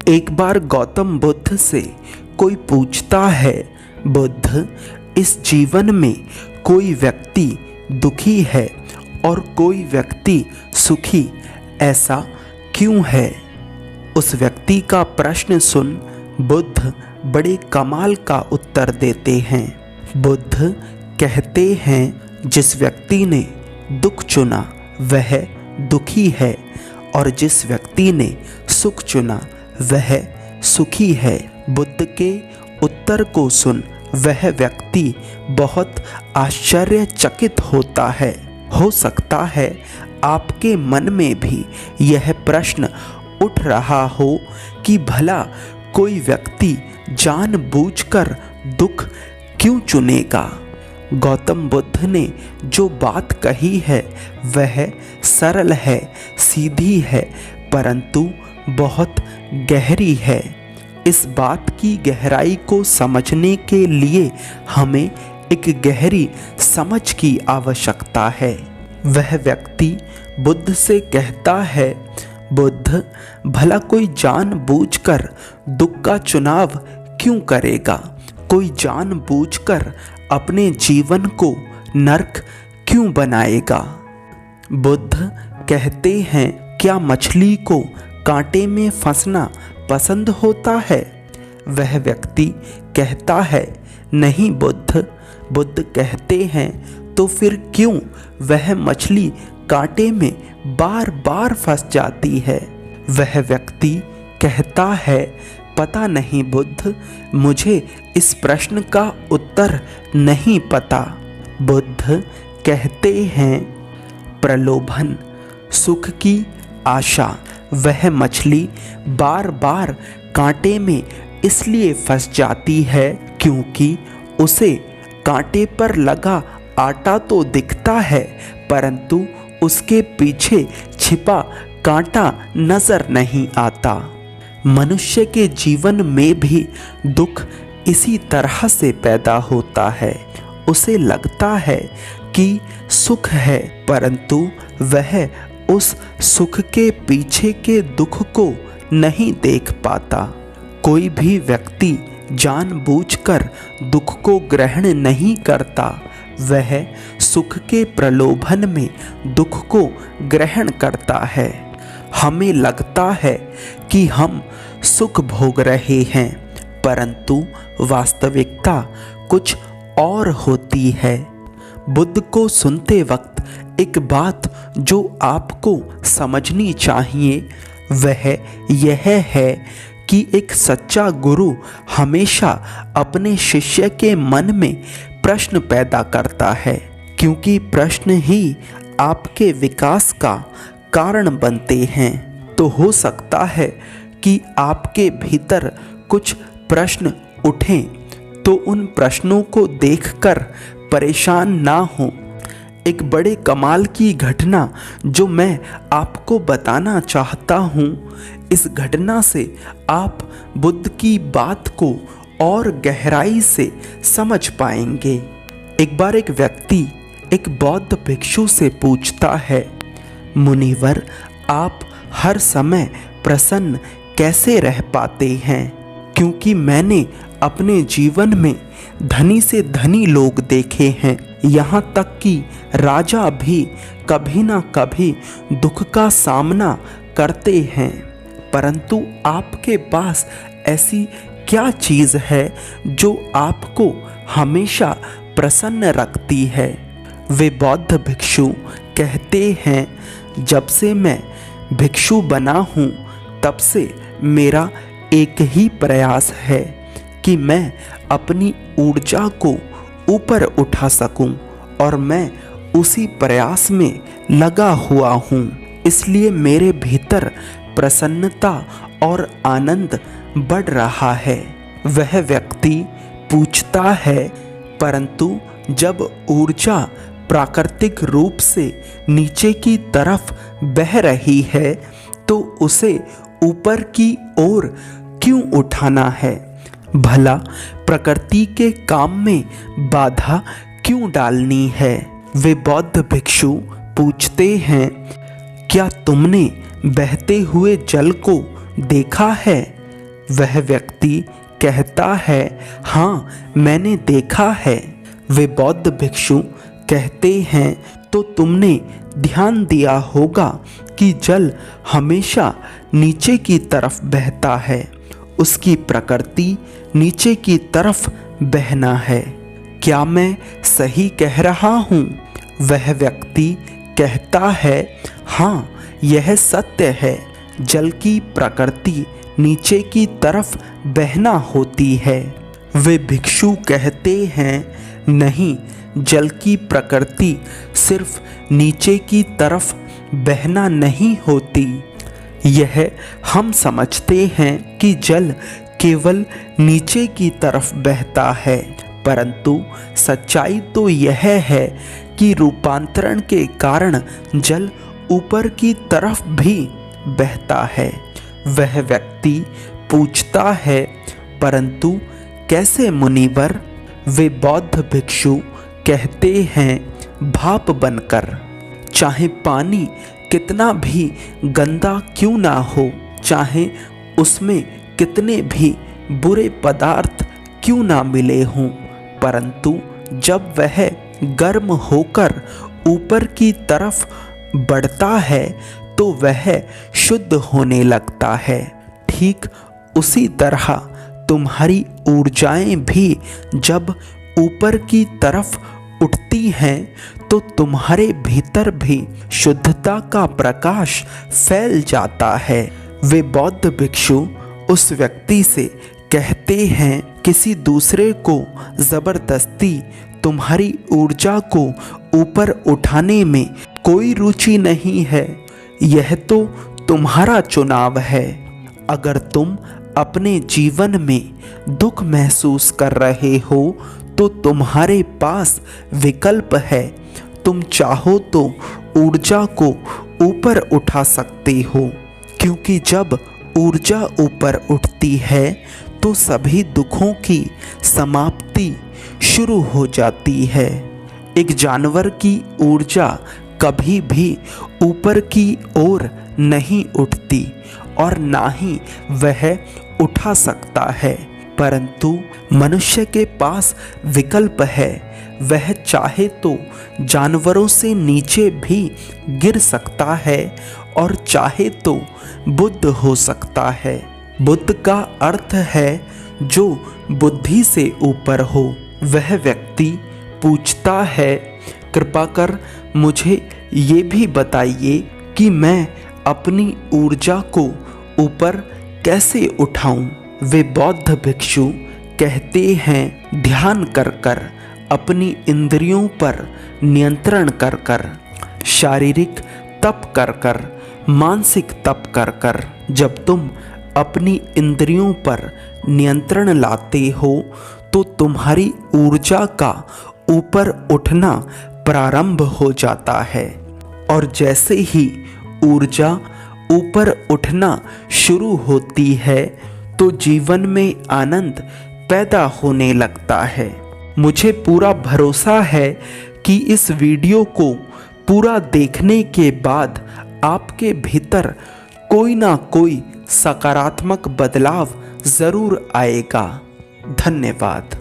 एक बार गौतम बुद्ध से कोई पूछता है, बुद्ध, इस जीवन में कोई व्यक्ति दुखी है और कोई व्यक्ति सुखी, ऐसा क्यों है? उस व्यक्ति का प्रश्न सुन बुद्ध बड़े कमाल का उत्तर देते हैं। बुद्ध कहते हैं, जिस व्यक्ति ने दुख चुना वह दुखी है और जिस व्यक्ति ने सुख चुना वह सुखी है। बुद्ध के उत्तर को सुन वह व्यक्ति बहुत आश्चर्यचकित होता है। हो सकता है आपके मन में भी यह प्रश्न उठ रहा हो कि भला कोई व्यक्ति जानबूझकर दुख क्यों चुनेगा? गौतम बुद्ध ने जो बात कही है वह सरल है, सीधी है, परंतु बहुत गहरी है। इस बात की गहराई को समझने के लिए हमें एक गहरी समझ की आवश्यकता है। वह व्यक्ति बुद्ध से कहता है, बुद्ध, भला कोई जानबूझकर दुख का चुनाव क्यों करेगा? कोई जानबूझकर अपने जीवन को नरक क्यों बनाएगा? बुद्ध कहते हैं, क्या मछली को कांटे में फंसना पसंद होता है? वह व्यक्ति कहता है, नहीं बुद्ध। बुद्ध कहते हैं, तो फिर क्यों वह मछली कांटे में बार बार फंस जाती है? वह व्यक्ति कहता है, पता नहीं बुद्ध, मुझे इस प्रश्न का उत्तर नहीं पता। बुद्ध कहते हैं, प्रलोभन, सुख की आशा। वह मछली बार बार कांटे में इसलिए फंस जाती है क्योंकि उसे कांटे पर लगा आटा तो दिखता है, परंतु उसके पीछे छिपा कांटा नजर नहीं आता। मनुष्य के जीवन में भी दुख इसी तरह से पैदा होता है। उसे लगता है कि सुख है, परंतु वह उस सुख के पीछे के दुख को नहीं देख पाता। कोई भी व्यक्ति जानबूझकर दुख को ग्रहण नहीं करता, वह सुख के प्रलोभन में दुख को ग्रहण करता है। हमें लगता है कि हम सुख भोग रहे हैं, परंतु वास्तविकता कुछ और होती है। बुद्ध को सुनते वक्त एक बात जो आपको समझनी चाहिए वह यह है कि एक सच्चा गुरु हमेशा अपने शिष्य के मन में प्रश्न पैदा करता है, क्योंकि प्रश्न ही आपके विकास का कारण बनते हैं। तो हो सकता है कि आपके भीतर कुछ प्रश्न उठें, तो उन प्रश्नों को देखकर परेशान ना हो। एक बड़े कमाल की घटना जो मैं आपको बताना चाहता हूँ, इस घटना से आप बुद्ध की बात को और गहराई से समझ पाएंगे। एक बार एक व्यक्ति एक बौद्ध भिक्षु से पूछता है, मुनिवर, आप हर समय प्रसन्न कैसे रह पाते हैं? क्योंकि मैंने अपने जीवन में धनी से धनी लोग देखे हैं, यहाँ तक कि राजा भी कभी ना कभी दुख का सामना करते हैं, परंतु आपके पास ऐसी क्या चीज़ है जो आपको हमेशा प्रसन्न रखती है? वे बौद्ध भिक्षु कहते हैं, जब से मैं भिक्षु बना हूँ तब से मेरा एक ही प्रयास है कि मैं अपनी ऊर्जा को ऊपर उठा सकूं, और मैं उसी प्रयास में लगा हुआ हूँ। इसलिए मेरे भीतर प्रसन्नता और आनंद बढ़ रहा है। वह व्यक्ति पूछता है, परंतु जब ऊर्जा प्राकृतिक रूप से नीचे की तरफ बह रही है तो उसे ऊपर की ओर क्यों उठाना है? भला प्रकृति के काम में बाधा क्यों डालनी है? वे बौद्ध भिक्षु पूछते हैं, क्या तुमने बहते हुए जल को देखा है? वह व्यक्ति कहता है, हाँ मैंने देखा है। वे बौद्ध भिक्षु कहते हैं, तो तुमने ध्यान दिया होगा कि जल हमेशा नीचे की तरफ बहता है, उसकी प्रकृति नीचे की तरफ बहना है। क्या मैं सही कह रहा हूँ? वह व्यक्ति कहता है, हाँ यह सत्य है, जल की प्रकृति नीचे की तरफ बहना होती है। वे भिक्षु कहते हैं, नहीं, जल की प्रकृति सिर्फ नीचे की तरफ बहना नहीं होती। यह हम समझते हैं कि जल केवल नीचे की तरफ बहता है, परंतु सच्चाई तो यह है कि रूपांतरण के कारण जल ऊपर की तरफ भी बहता है। वह व्यक्ति पूछता है, परंतु कैसे मुनिवर? वे बौद्ध भिक्षु कहते हैं, भाप बनकर। चाहे पानी कितना भी गंदा क्यों ना हो, चाहे उसमें कितने भी बुरे पदार्थ क्यों ना मिले हों, परंतु जब वह गर्म होकर ऊपर की तरफ बढ़ता है तो वह शुद्ध होने लगता है। ठीक उसी तरह तुम्हारी ऊर्जाएं भी जब ऊपर की तरफ उठती हैं तो तुम्हारे भीतर भी शुद्धता का प्रकाश फैल जाता है। वे बौद्ध भिक्षु उस व्यक्ति से कहते हैं, किसी दूसरे को जबरदस्ती तुम्हारी ऊर्जा को ऊपर उठाने में कोई रुचि नहीं है, यह तो तुम्हारा चुनाव है। अगर तुम अपने जीवन में दुख महसूस कर रहे हो तो तुम्हारे पास विकल्प है, तुम चाहो तो ऊर्जा को ऊपर उठा सकते हो, क्योंकि जब ऊर्जा ऊपर उठती है तो सभी दुखों की समाप्ति शुरू हो जाती है। एक जानवर की ऊर्जा कभी भी ऊपर की ओर नहीं उठती और ना ही वह उठा सकता है, परंतु मनुष्य के पास विकल्प है। वह चाहे तो जानवरों से नीचे भी गिर सकता है और चाहे तो बुद्ध हो सकता है। बुद्ध का अर्थ है जो बुद्धि से ऊपर हो। वह व्यक्ति पूछता है, कृपा कर मुझे ये भी बताइए कि मैं अपनी ऊर्जा को ऊपर कैसे उठाऊं? वे बौद्ध भिक्षु कहते हैं, ध्यान कर कर, अपनी इंद्रियों पर नियंत्रण कर कर, शारीरिक तप कर कर, मानसिक तप कर कर। जब तुम अपनी इंद्रियों पर नियंत्रण लाते हो तो तुम्हारी ऊर्जा का ऊपर उठना प्रारंभ हो जाता है, और जैसे ही ऊर्जा ऊपर उठना शुरू होती है तो जीवन में आनंद पैदा होने लगता है। मुझे पूरा भरोसा है कि इस वीडियो को पूरा देखने के बाद आपके भीतर कोई ना कोई सकारात्मक बदलाव ज़रूर आएगा। धन्यवाद।